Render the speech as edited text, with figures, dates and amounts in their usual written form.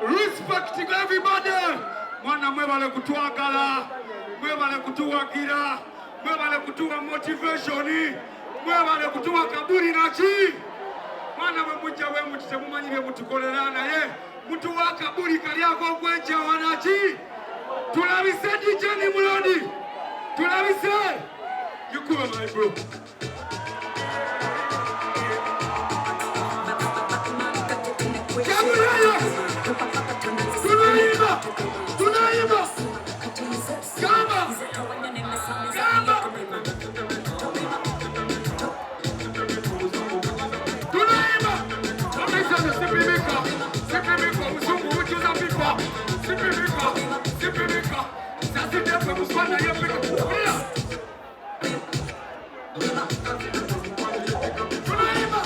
Respect to everybody. Mwana mwebale kutwagala, mwebale kutuwagira, mwebale kutuwa motivation, mwebale kutuwa kaburi nachi. Mwana mwemuja we mutite mumanyire mutukolerana ye. Mutuwa kaburi kaliako kwencha wanachi. Tulabise dijeni mulodi. Tulabise. Yukuwe my bro. Tunaimba! Tunaimba! Gamba! Gamba! Tunaimba! Wamesha sipimika! Sipimika! Mzungu uchiza pipa! Sipimika! Sipimika! Sasa ndepe mswana yepika! Tunaimba!